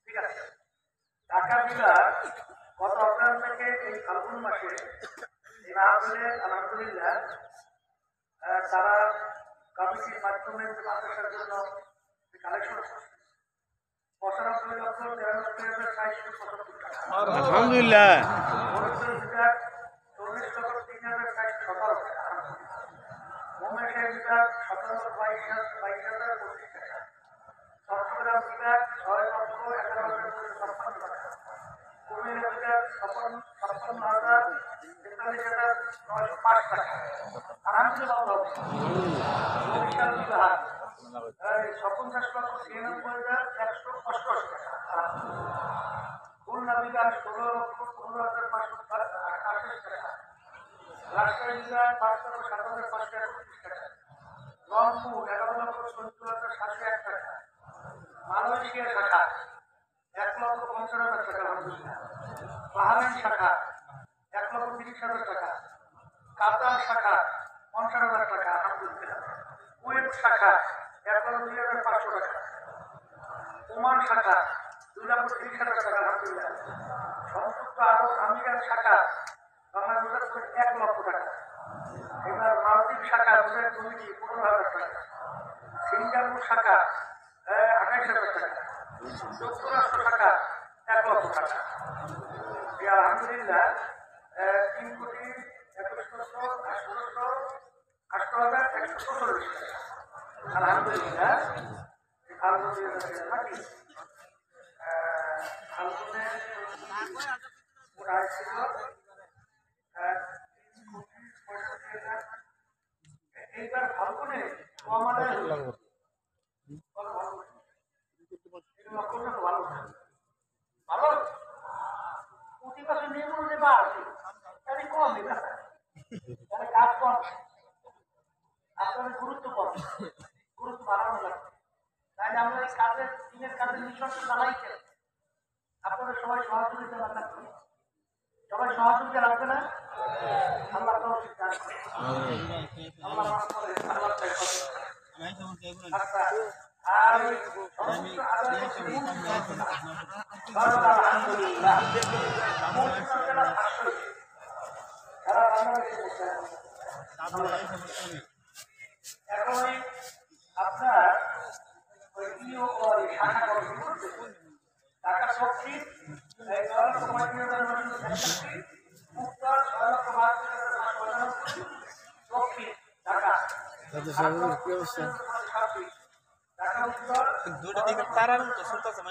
ঠিক আছে। ঢাকা জেলার গত অক্টোবর থেকে এই ফাল্গুন মাসে এই মাহফিলে আলহামদুলিল্লাহ তারা কমিটির মাধ্যমে মাদ্রাসার জন্য কালেকশন করছে ৯৫,৯৩,৬৭৭ টাকা। আলহামদুলিল্লাহ। ৪০,৩৬,৩১৭ টাকা। মোমেশের বিভাগ ১৭,২২,২৫,০২৫ টাকা। চট্টগ্রাম বিভাগ ৬,১১,৫৫ টাকা। কুমিল্লা বিভাগ ৫৬,৪৩,৯০৫ টাকা। আলহামদুলিল্লাহ। বরিশাল বিভাগ ৫৭,৯৬,৯১৮ টাকা। খুলনা বিভাগ ১৬,১৫,৫২৮ টাকা। রাজশাহী বিভাগ ৫,৭,৫৩১ টাকা। রংপুর ১১,১৪,৭০১ টাকা। মালয়েশিয়া শাখা ১,৫০,০০০ টাকা। আলহামদুলিল্লাহ। বাহরাইন শাখা ১,৩০,০০০ টাকা। কাতার শাখা ৫০,০০০ টাকা। আলহামদুলিল্লাহ। কুয়েত শাখা ১,২৫০০ টাকা। ওমান শাখা ২,৩০,০০০ টাকা। আলহামদুলিল্লাহ। সংযুক্ত আরব আমিরাত শাখা বাংলাদেশ ১,০০,০০০ টাকা। এবার মালদ্বীপ শাখা কমিটি ১৫,০০০ টাকা। সিঙ্গাপুর শাখা ২৮,০০০ টাকা। যুক্তরাষ্ট্র শাখা ১,০০,০০০ টাকা। আলহামদুলিল্লাহ ৩,৮,১,১৪০ টাকা। আলহামদুলিল্লাহ। ফাল্গুনে প্রায় ছিল ৩,৬৫,০০০। এইবার ফাল্গুনে আমাদের ভালো ভালো প্রতি বছর নিয়ম অনুযায়ী বাড়ছে, তাহলে কম তাহলে কাজ কম, আপনাদের গুরুত্ব কম, গুরুত্ব বাড়ানো লাগবে। তাহলে আমরা এই কাজের দিনের কাজের মিশনটা চালাই কেন? আপনাদের সবাই সহযোগিতা লাগবে, সবাই সহযোগিতা লাগবে না? আল্লাহ তৌফিক দান করুন। আল্লাহ মাফ করে, আল্লাহ আচ্ছা, আর সমস্ত আলহামদুলিল্লাহ সারা বাংলাদেশে এখন আপনার শাখা টাকা শক্তি দুটো দিকে তারার মতো সুলতান